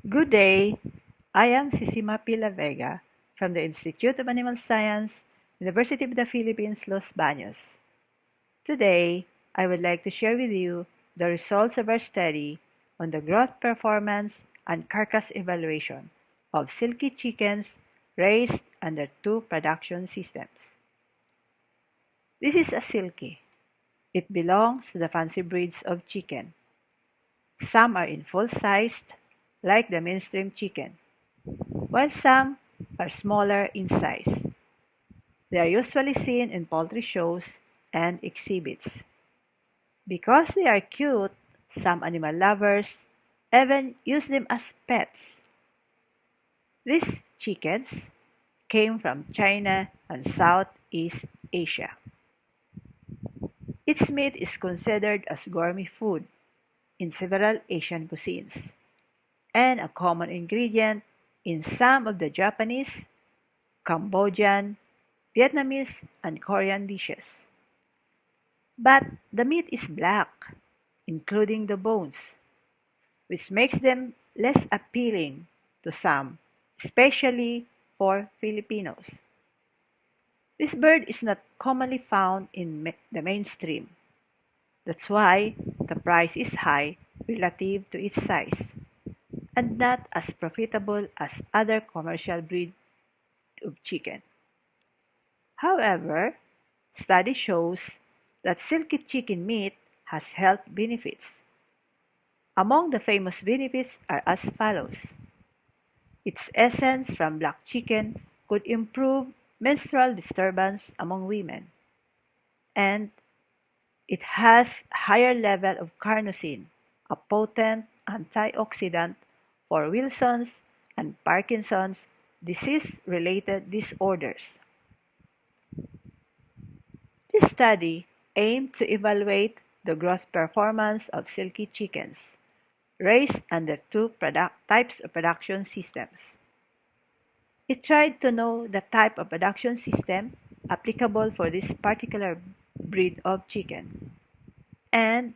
Good day. I am Sisima Pila Vega from the Institute of Animal Science, University of the Philippines, Los Baños. Today, I would like to share with you the results of our study on the growth performance and carcass evaluation of silky chickens raised under two production systems. This is a silky. It belongs to the fancy breeds of chicken. Some are in full-sized, like the mainstream chicken, while some are smaller in size. They are usually seen in poultry shows and exhibits. Because they are cute, some animal lovers even use them as pets. These chickens came from China and Southeast Asia. Its meat is considered as gourmet food in several Asian cuisines and a common ingredient in some of the Japanese, Cambodian, Vietnamese, and Korean dishes. But the meat is black, including the bones, which makes them less appealing to some, especially for Filipinos. This bird is not commonly found in the mainstream. That's why the price is high relative to its size and not as profitable as other commercial breeds of chicken. However, study shows that silky chicken meat has health benefits. Among the famous benefits are as follows. Its essence from black chicken could improve menstrual disturbance among women, and it has higher level of carnosine, a potent antioxidant for Wilson's and Parkinson's disease-related disorders. This study aimed to evaluate the growth performance of silky chickens raised under two types of production systems. It tried to know the type of production system applicable for this particular breed of chicken and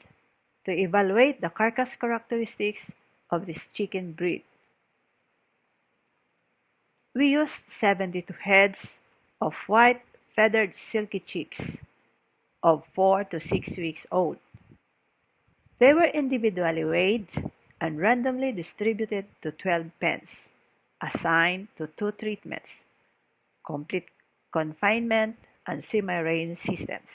to evaluate the carcass characteristics of this chicken breed. We used 72 heads of white feathered silky chicks of 4 to 6 weeks old. They were individually weighed and randomly distributed to 12 pens, assigned to two treatments, complete confinement and semi-range systems,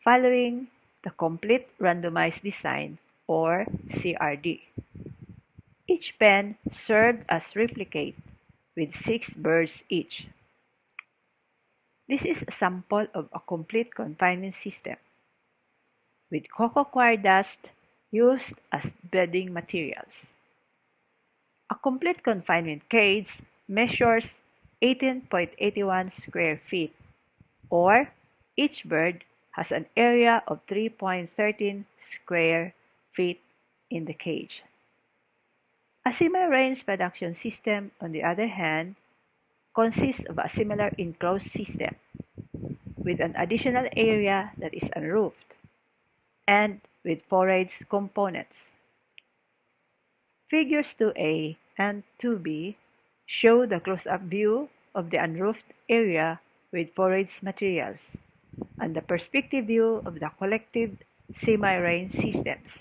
following the complete randomized design or CRD. Each pen served as replicate with 6 birds each. This is a sample of a complete confinement system with cocoa coir dust used as bedding materials. A complete confinement cage measures 18.81 square feet, or each bird has an area of 3.13 square feet in the cage. A semi-range production system, on the other hand, consists of a similar enclosed system with an additional area that is unroofed and with forage components. Figures 2A and 2B show the close-up view of the unroofed area with forage materials and the perspective view of the collective semi-range systems.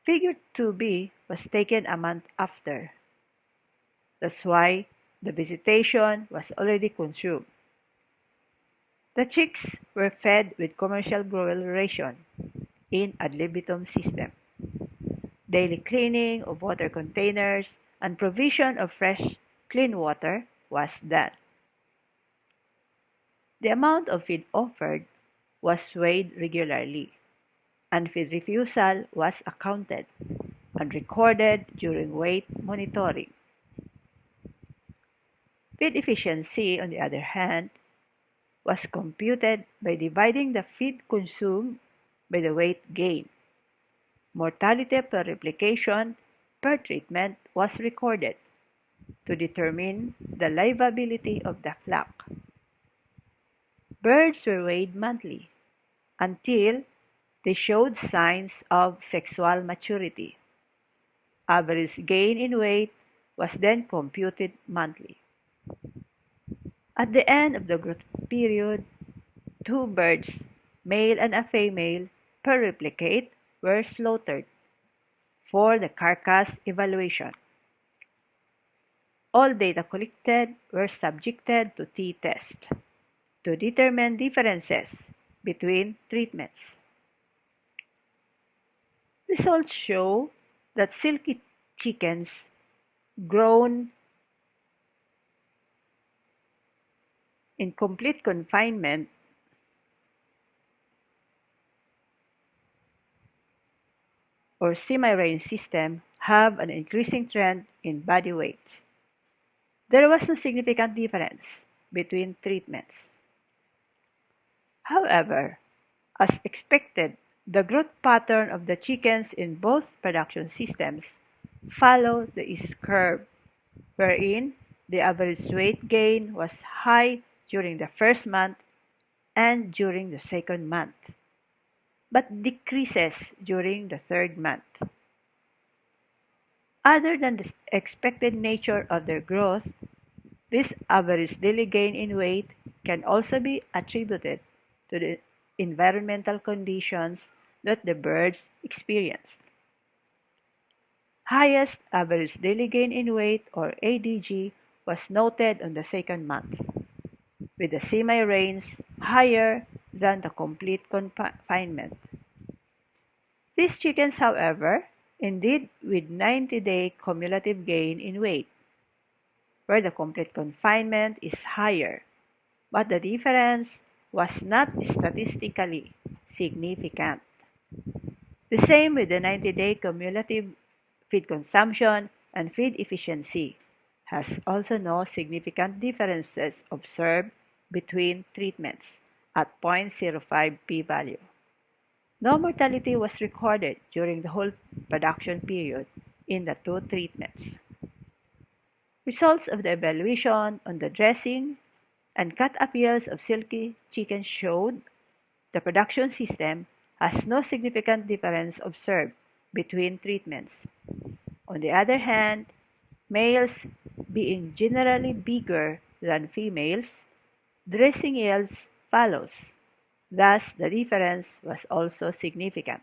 Figure 2B was taken a month after. That's why the vegetation was already consumed. The chicks were fed with commercial gruel ration in ad libitum system. Daily cleaning of water containers and provision of fresh, clean water was done. The amount of feed offered was weighed regularly, and feed refusal was accounted and recorded during weight monitoring. Feed efficiency, on the other hand, was computed by dividing the feed consumed by the weight gain. Mortality per replication per treatment was recorded to determine the livability of the flock. Birds were weighed monthly until they showed signs of sexual maturity. average gain in weight was then computed monthly. At the end of the growth period, two birds, male and a female, per replicate, were slaughtered for the carcass evaluation. All data collected were subjected to t-test to determine differences between treatments. Results show that Silky chickens grown in complete confinement or semi-range system have an increasing trend in body weight. There was no significant difference between treatments. However, as expected, the growth pattern of the chickens in both production systems followed the S-curve, wherein the average weight gain was high during the first month and during the second month, but decreases during the third month. Other than the expected nature of their growth, this average daily gain in weight can also be attributed to the environmental conditions that the birds experienced. Highest average daily gain in weight, or ADG, was noted on the second month, with the semi-range higher than the complete confinement. These chickens, however, ended with 90-day cumulative gain in weight, where the complete confinement is higher, but the difference was not statistically significant. The same with the 90-day cumulative feed consumption and feed efficiency has also no significant differences observed between treatments at 0.05 p-value. No mortality was recorded during the whole production period in the two treatments. Results of the evaluation on the dressing and cut appeals of Silky chicken showed the production system has no significant difference observed between treatments. On the other hand, males being generally bigger than females, dressing yields follows. Thus, the difference was also significant.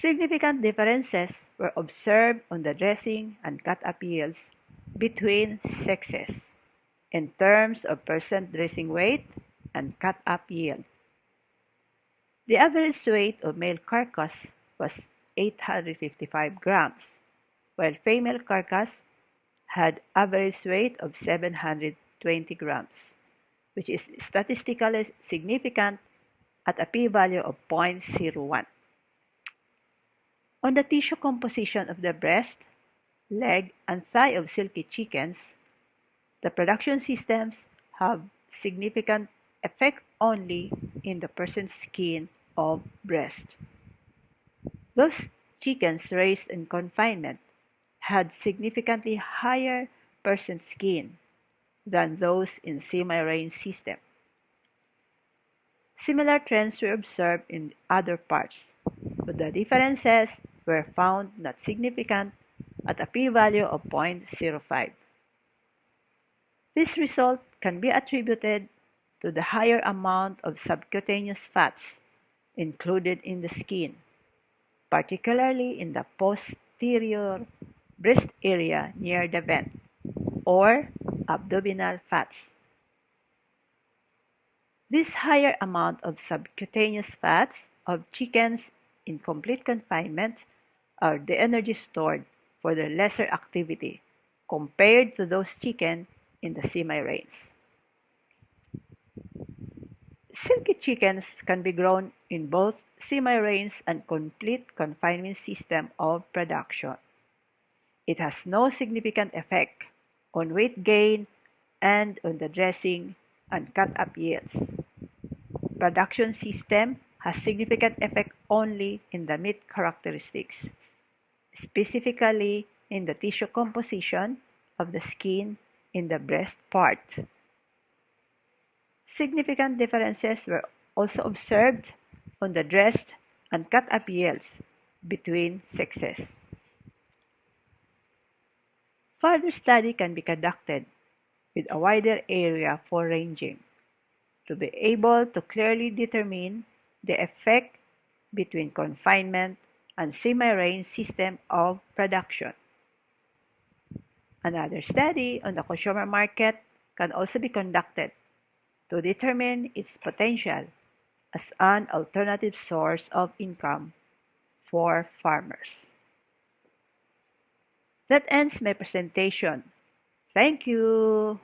Significant differences were observed on the dressing and cut-up yields between sexes in terms of percent dressing weight and cut-up yield. The average weight of male carcass was 855 grams, while female carcass had average weight of 720 grams, which is statistically significant at a p-value of 0.01. On the tissue composition of the breast, leg, and thigh of Silky chickens, the production systems have significant effect only in the person's skin of breast. Those chickens raised in confinement had significantly higher percent skin than those in semi-range system. Similar trends were observed in other parts, but the differences were found not significant at a p-value of 0.05. This result can be attributed to the higher amount of subcutaneous fats included in the skin, particularly in the posterior breast area near the vent, or abdominal fats. This higher amount of subcutaneous fats of chickens in complete confinement are the energy stored for their lesser activity compared to those chicken in the semi-range. Silky chickens can be grown in both semi-range and complete confinement system of production. It has no significant effect on weight gain and on the dressing and cut-up yields. Production system has significant effect only in the meat characteristics, specifically in the tissue composition of the skin in the breast part. Significant differences were also observed on the dressed and cut-up yields between sexes. Further study can be conducted with a wider area for ranging to be able to clearly determine the effect between confinement and semi-range system of production. Another study on the consumer market can also be conducted to determine its potential as an alternative source of income for farmers. That ends my presentation. Thank you.